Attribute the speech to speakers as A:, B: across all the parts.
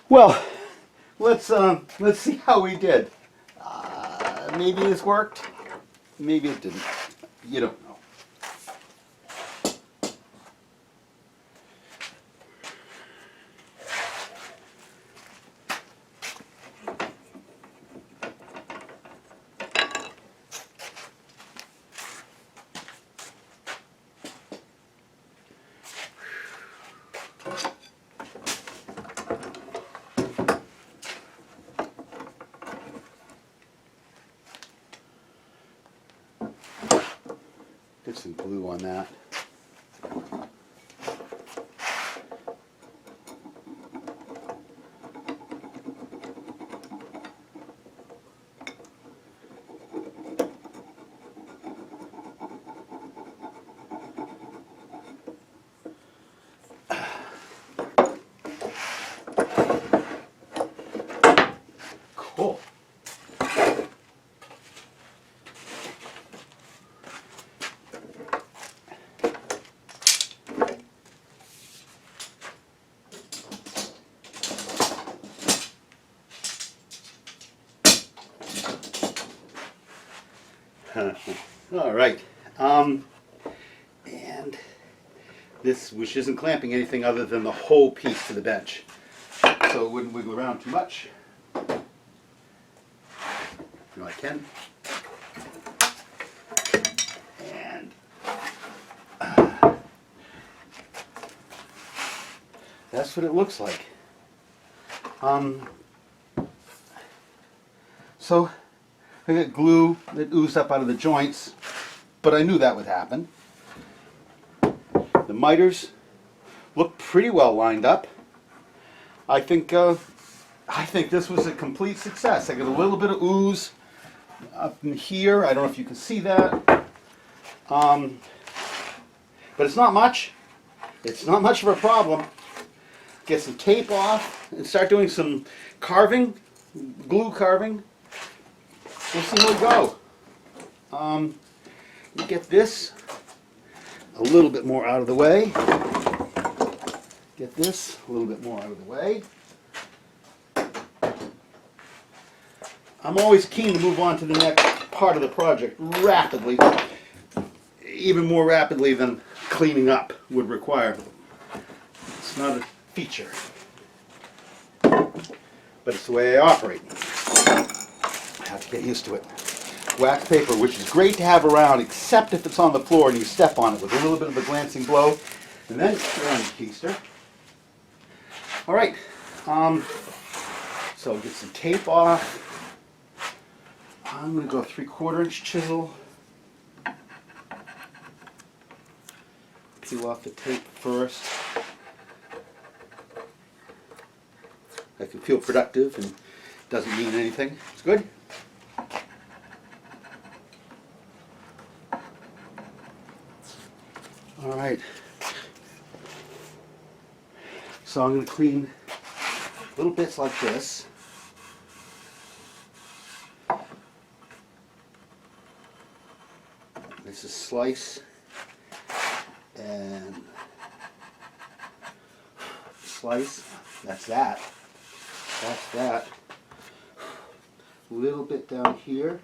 A: Well, let's see how we did. Maybe this worked. Maybe it didn't. You don't know. Get some glue on that. Cool. All right, and this, which isn't clamping anything other than the whole piece to the bench, so it wouldn't wiggle around too much. You know I can. And that's what it looks like. So I got glue that oozed up out of the joints, but I knew that would happen. The miters look pretty well lined up. I think this was a complete success. I got a little bit of ooze up in here. I don't know if you can see that, but it's not much. It's not much of a problem. Get some tape off and start doing some carving, glue carving. We'll see how we go. We get this a little bit more out of the way. Get this a little bit more out of the way. I'm always keen to move on to the next part of the project rapidly, even more rapidly than cleaning up would require. It's not a feature, but it's the way I operate. I have to get used to it. Wax paper, which is great to have around, except if it's on the floor and you step on it with a little bit of a glancing blow, and then you're on the keister. All right, so get some tape off. I'm going to go 3/4 inch chisel. Peel off the tape first. I can feel productive and doesn't mean anything. It's good. All right. So I'm going to clean little bits like this. This is slice and slice. That's that. That's that. A little bit down here.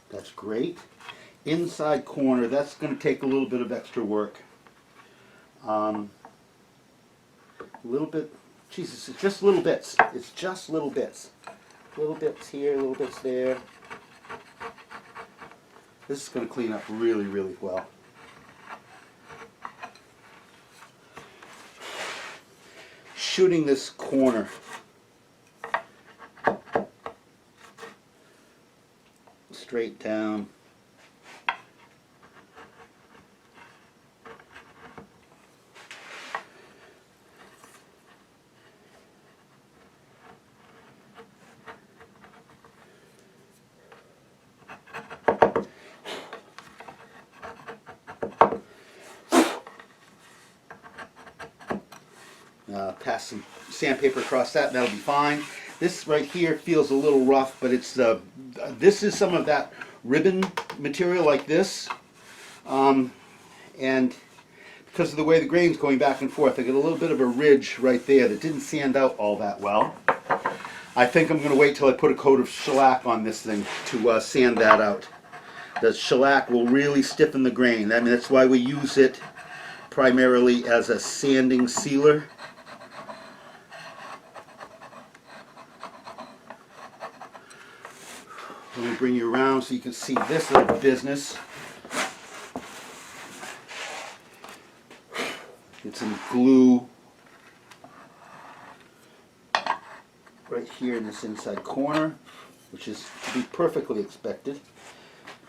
A: That's great. Inside corner, that's going to take a little bit of extra work. A little bit, Jesus, it's just little bits. It's just little bits. Little bits here, little bits there. This is going to clean up really, really well. Shooting this corner. Straight down. Pass some sandpaper across that, and that'll be fine. This right here feels a little rough, but it's this is some of that ribbon material like this, and because of the way the grain's going back and forth, I get a little bit of a ridge right there that didn't sand out all that well. I think I'm going to wait till I put a coat of shellac on this thing to sand that out. The shellac will really stiffen the grain. I mean, that's why we use it primarily as a sanding sealer. Let me bring you around so you can see this little business. Get some glue right here in this inside corner, which is to be perfectly expected.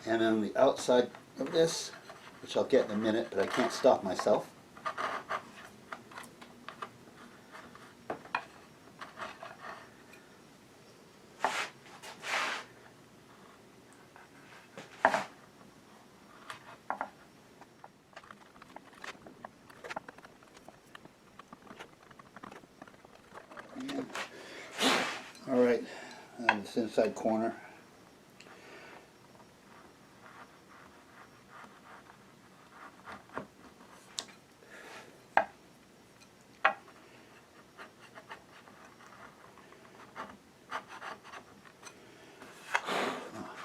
A: And then on the outside of this, which I'll get in a minute, but I can't stop myself. All right, and this inside corner.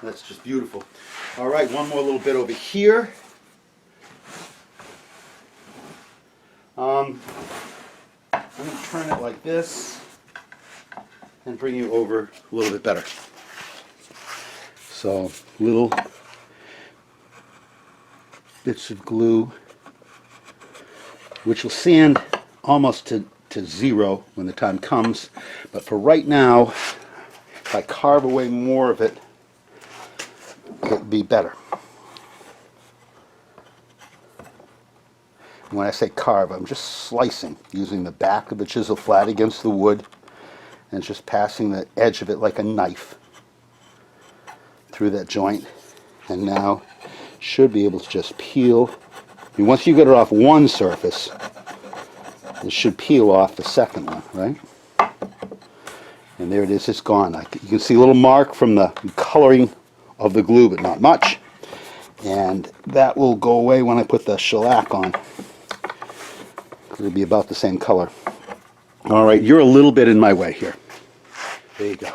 A: That's just beautiful. All right, one more little bit over here. I'm going to turn it like this and bring you over a little bit better. So, little bits of glue, which will sand almost to zero when the time comes. But for right now, if I carve away more of it, it'll be better. When I say carve, I'm just slicing, using the back of the chisel flat against the wood and just passing the edge of it like a knife through that joint. And now should be able to just peel. I mean, once you get it off one surface, it should peel off the second one, right? And there it is, it's gone. You can see a little mark from the coloring of the glue, but not much. And that will go away when I put the shellac on. It'll be about the same color. All right, you're a little bit in my way here. There you go.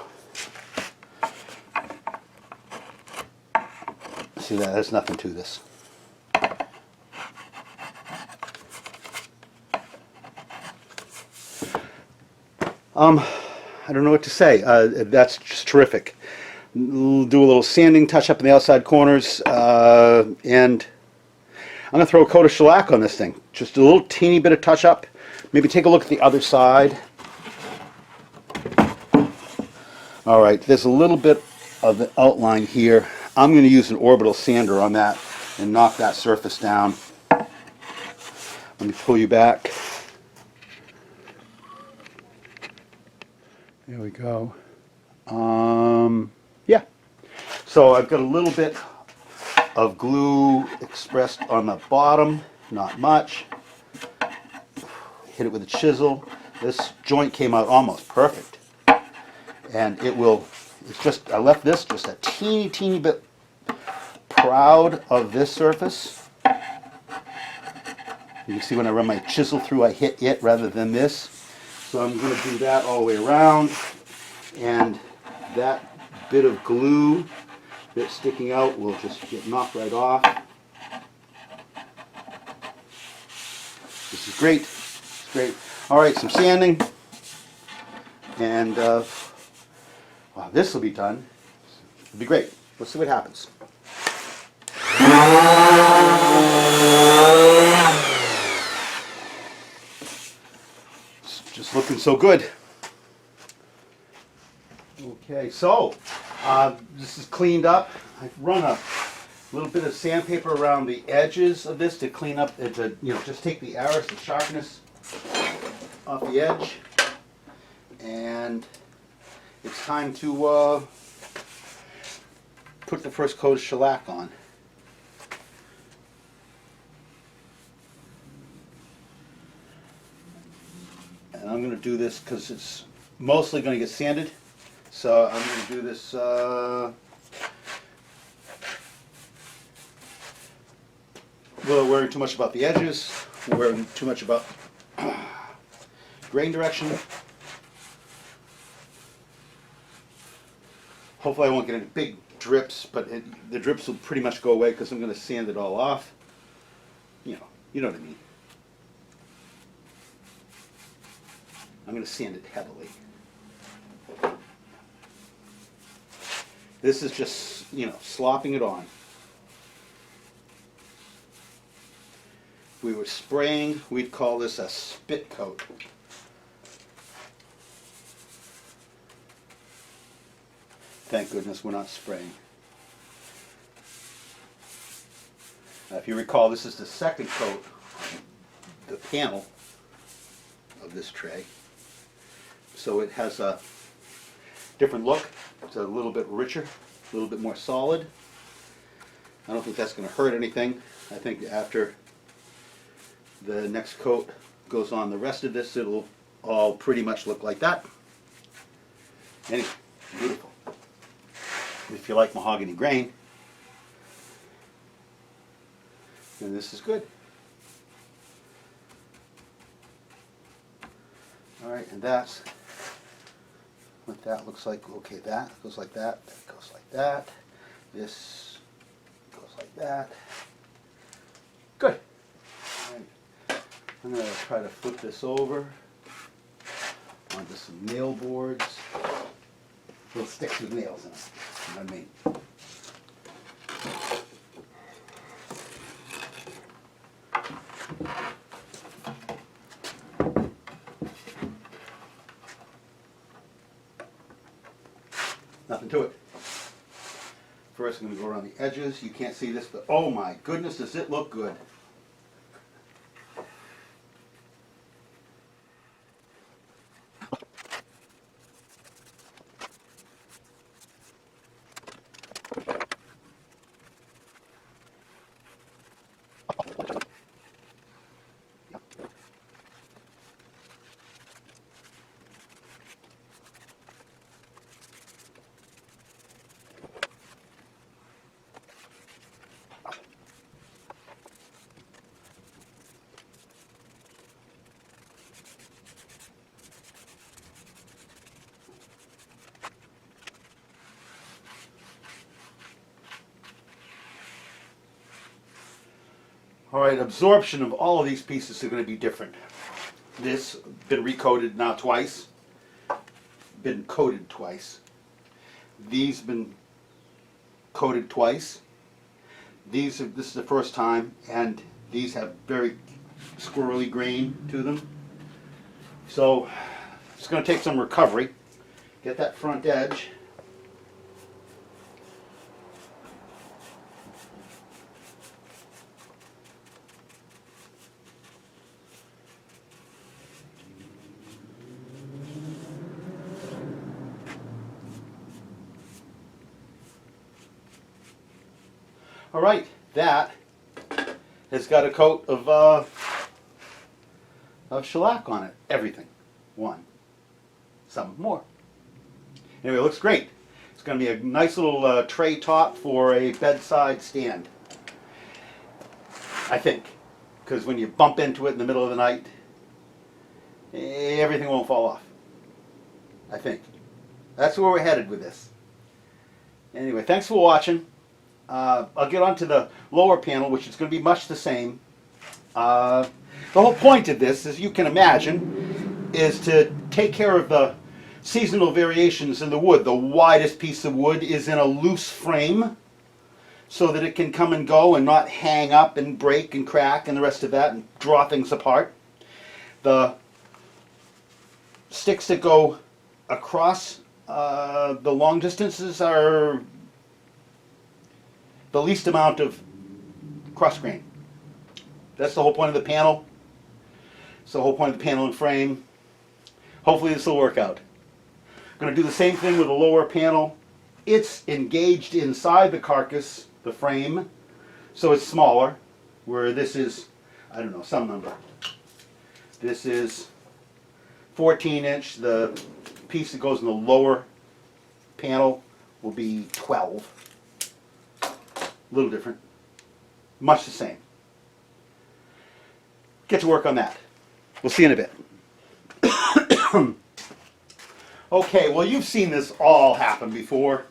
A: See that? There's nothing to this. I don't know what to say. That's just terrific. We'll do a little sanding touch up in the outside corners, and I'm going to throw a coat of shellac on this thing. Just a little teeny bit of touch up. Maybe take a look at the other side. All right, there's a little bit of the outline here. I'm going to use an orbital sander on that and knock that surface down. Let me pull you back. There we go. Yeah. So I've got a little bit of glue expressed on the bottom, not much. Hit it with a chisel. This joint came out almost perfect. And it will, it's just, I left this just a teeny bit proud of this surface. You can see when I run my chisel through, I hit it rather than this. So I'm going to do that all the way around. And that bit of glue that's sticking out will just get knocked right off. This is great. It's great. All right, some sanding. And wow, this will be done. It'll be great. Let's see what happens. It's just looking so good. Okay, so this is cleaned up. I've run a little bit of sandpaper around the edges of this to clean up, to just take the arris, the sharpness off the edge. And it's time to put the first coat of shellac on. And I'm going to do this because it's mostly going to get sanded. So I'm going to do this We're worrying too much about the edges. We're worrying too much about grain direction. Hopefully I won't get any big drips, but the drips will pretty much go away because I'm going to sand it all off. You know what I mean. I'm going to sand it heavily. This is just, slopping it on. If we were spraying, we'd call this a spit coat. Thank goodness we're not spraying. If you recall, this is the second coat on the panel of this tray. So it has a different look. It's a little bit richer, a little bit more solid. I don't think that's going to hurt anything. I think after the next coat goes on the rest of this, it'll all pretty much look like that. Anyway, beautiful. If you like mahogany grain, then this is good. Alright, and that's what that looks like. Okay, that goes like that, that goes like that, this goes like that. Good. Alright. I'm going to try to flip this over onto some nail boards. Little sticks with nails in it. You know what I mean? Nothing to it. First I'm going to go around the edges. You can't see this, but oh my goodness, does it look good. Alright, absorption of all of these pieces are going to be different. This been recoated now twice, been coated twice. These been coated twice. This is the first time, and these have very squirrely grain to them. So it's going to take some recovery. Get that front edge. All right, that has got a coat of shellac on it. Everything. One. Some more. Anyway, it looks great. It's going to be a nice little tray top for a bedside stand. I think. Because when you bump into it in the middle of the night, everything won't fall off. I think. That's where we're headed with this. Anyway, thanks for watching. I'll get on to the lower panel, which is going to be much the same. The whole point of this, as you can imagine, is to take care of the seasonal variations in the wood. The widest piece of wood is in a loose frame so that it can come and go and not hang up and break and crack and the rest of that and draw things apart. The sticks that go across the long distances are the least amount of cross grain. That's the whole point of the panel. It's the whole point of the panel and frame. Hopefully this will work out. I'm going to do the same thing with the lower panel. It's engaged inside the carcass, the frame, so it's smaller, where this is, I don't know, some number. This is 14-inch. The piece that goes in the lower panel will be 12. A little different. Much the same. get to work on that. We'll see in a bit. Okay, well, you've seen this all happen before.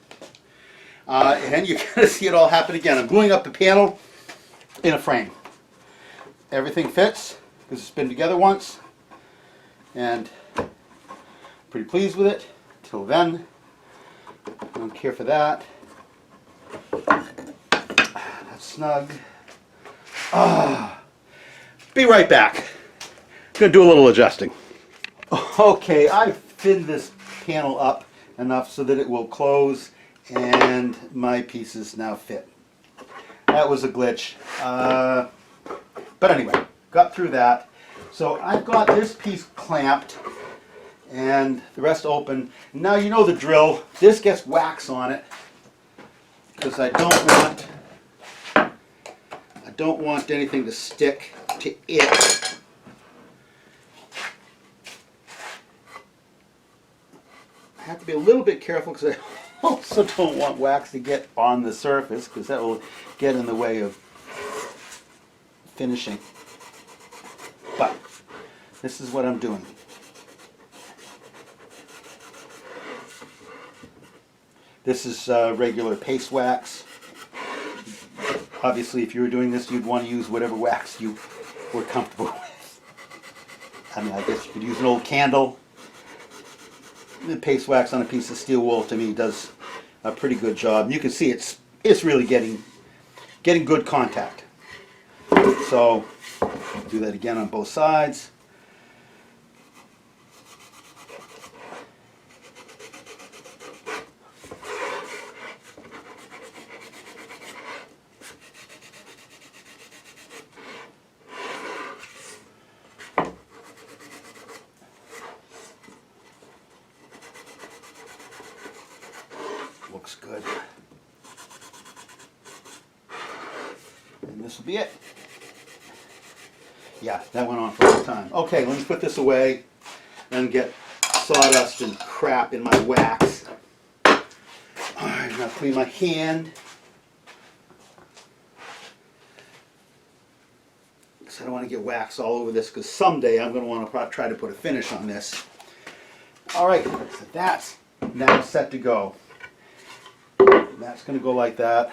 A: And you're going to see it all happen again. I'm gluing up the panel in a frame. Everything fits because it's been together once. And pretty pleased with it. Till then, I don't care for that. That's snug. Be right back. Gonna do a little adjusting. Okay, I've thinned this panel up enough so that it will close and my pieces now fit. That was a glitch. But anyway, got through that. So I've got this piece clamped and the rest open. Now you know the drill. This gets wax on it because I don't want anything to stick to it. I have to be a little bit careful because I also don't want wax to get on the surface because that will get in the way of finishing. But this is what I'm doing. This is regular paste wax. Obviously, if you were doing this, you'd want to use whatever wax you were comfortable with. I mean, I guess you could use an old candle. The paste wax on a piece of steel wool, to me, does a pretty good job. You can see it's really getting good contact. So, do that again on both sides. Looks good. And this will be it. Yeah, that went on for a long time. Okay, let me put this away and get sawdust and crap in my wax. Alright, now clean my hand. Because I don't want to get wax all over this because someday I'm going to want to try to put a finish on this. Alright, so that's now set to go. That's going to go like that.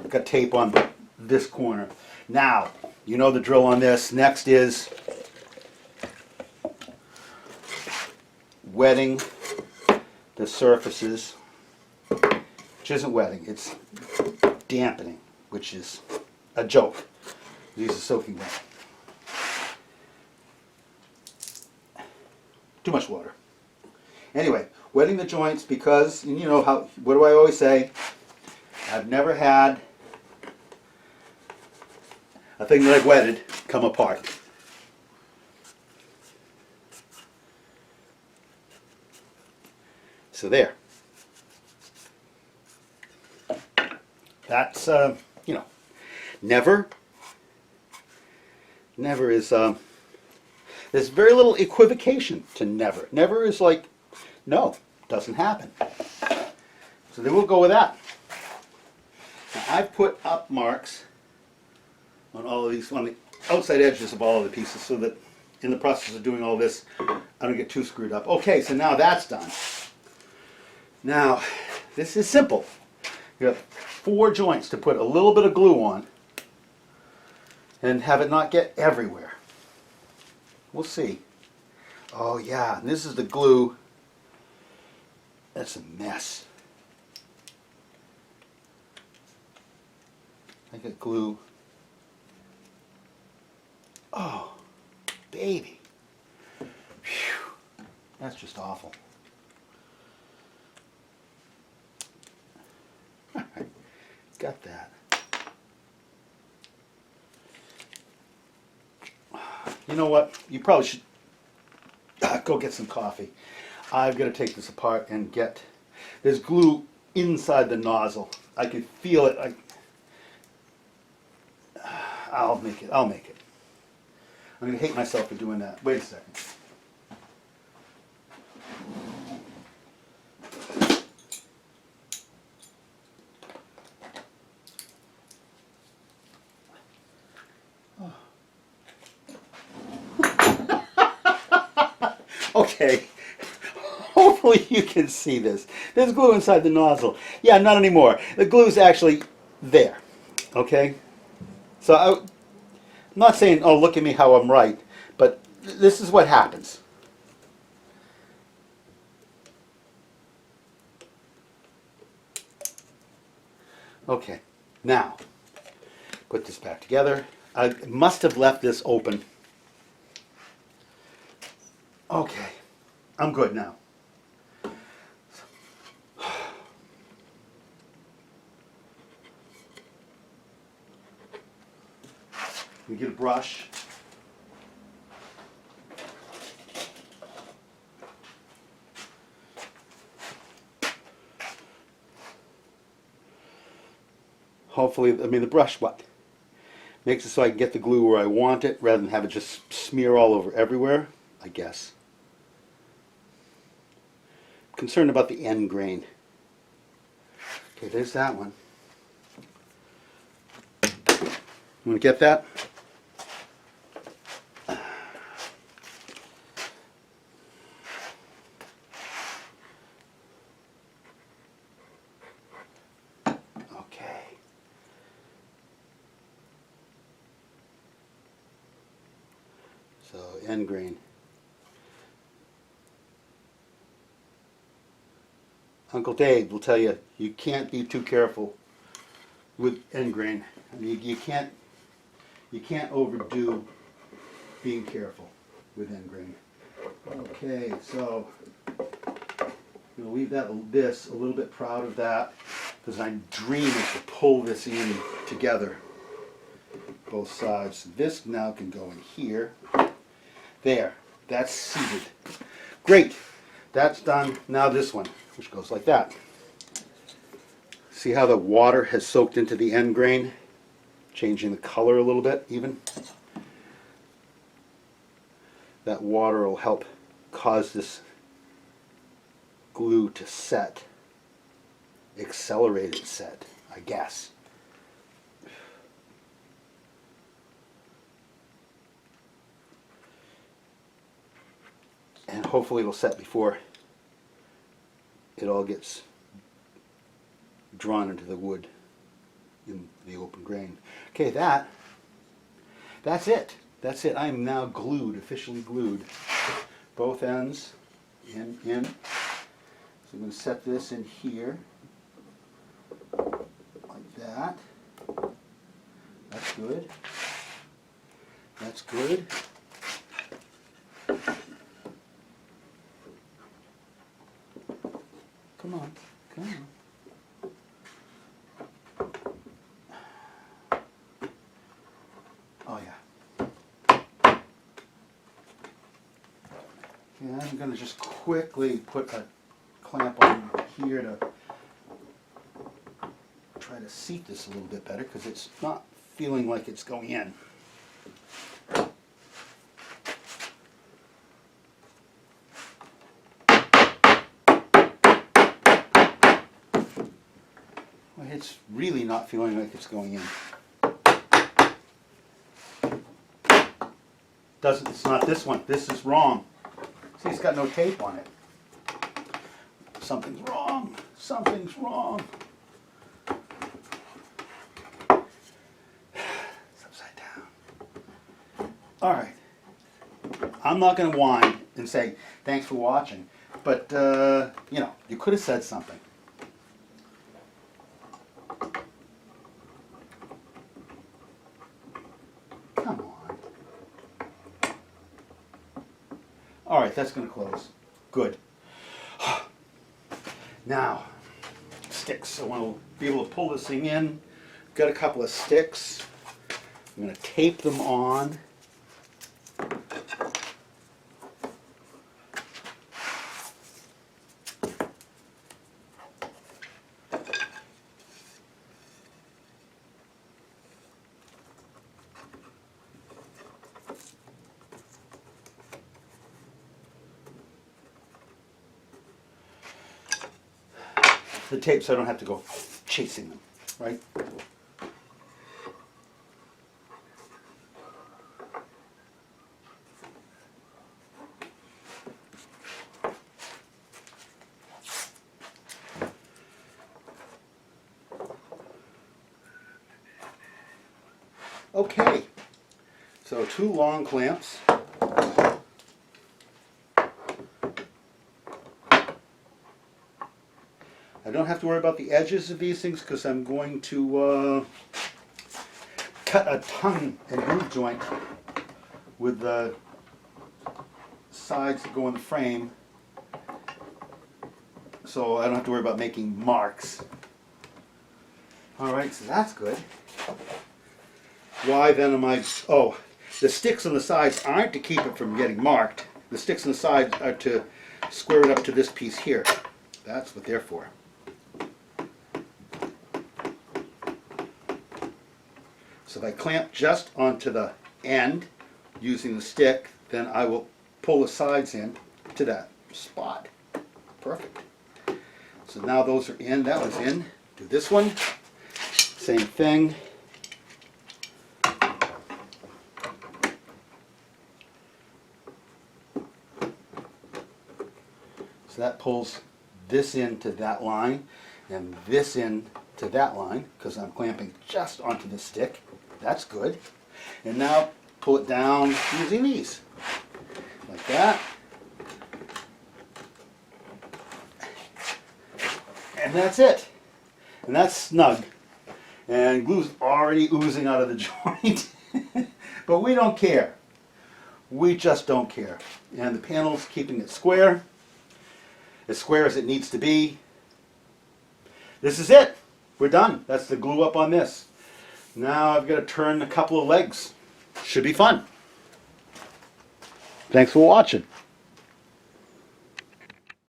A: Got tape on this corner. Now, you know the drill on this. Next is wetting the surfaces, which isn't wetting, it's dampening, which is a joke. These are soaking wet. Too much water. Anyway, wetting the joints because, you know, what do I always say? I've never had a thing that I've wetted come apart. So there. That's, you know, never is, there's very little equivocation to never. Never is like, no, doesn't happen. So then we'll go with that. Now I've put up marks on all of these, on the outside edges of all of the pieces so that in the process of doing all this, I don't get too screwed up. Okay, so now that's done. Now, this is simple. You have 4 joints to put a little bit of glue on and have it not get everywhere. We'll see. Oh yeah, and this is the glue. That's a mess. I got glue. Oh, baby. Phew. That's just awful. Got that. You know what? You probably should go get some coffee. I've got to take this apart and get... There's glue inside the nozzle. I can feel it. I'll make it. I'll make it. I'm going to hate myself for doing that. Wait a second. Okay, hopefully you can see this. There's glue inside the nozzle. Yeah, not anymore. The glue's actually there. Okay? So I'm not saying, oh, look at me how I'm right, but this is what happens. Okay, now, put this back together. I must have left this open. Okay, I'm good now. We get a brush. Hopefully, I mean the brush what? Makes it so I can get the glue where I want it rather than have it just smear all over everywhere, I guess. I'm concerned about the end grain. Okay, there's that one. You want to get that? Okay. So, end grain. Uncle Dave will tell you, you can't be too careful with end grain. I mean, you can't overdo being careful with end grain. Okay, so we'll leave this a little bit proud of that because I'm dreaming to pull this in together, both sides. This now can go in here. There, that's seated. Great, that's done. Now this one, which goes like that. See how the water has soaked into the end grain, changing the color a little bit even. That water will help cause this glue to set, accelerate its set, I guess. And hopefully it'll set before it all gets drawn into the wood in the open grain. Okay, that's it. That's it. I am now glued, officially glued. Both ends in. So I'm going to set this in here like that. That's good. That's good. Come on, come on. Oh yeah. And I'm going to just quickly put a clamp on here to try to seat this a little bit better because it's not feeling like it's going in. It's really not feeling like it's going in. It's not this one. This is wrong. See, it's got no tape on it. Something's wrong. Something's wrong. It's upside down. All right. I'm not going to whine and say, thanks for watching. But, you know, you could have said something. Come on. All right, that's going to close. Good. Now, sticks. I want to be able to pull this thing in. Got a couple of sticks. I'm going to tape them on. The tape so I don't have to go chasing them, right? Okay, so 2 long clamps. I don't have to worry about the edges of these things because I'm going to cut a tongue and groove joint with the sides that go in the frame, so I don't have to worry about making marks. Alright, so that's good. Why then am I... Oh, the sticks on the sides aren't to keep it from getting marked. The sticks on the sides are to square it up to this piece here. That's what they're for. So if I clamp just onto the end using the stick, then I will pull the sides in to that spot. Perfect. So now those are in. That was in. Do this one. Same thing. So that pulls this into that line and this in to that line because I'm clamping just onto the stick. That's good. And now pull it down using these. Like that. And that's it. And that's snug. And glue's already oozing out of the joint. But we don't care. We just don't care. And the panel's keeping it square as it needs to be. This is it. We're done. That's the glue up on this. Now I've got to turn a couple of legs. Should be fun. Thanks for watching.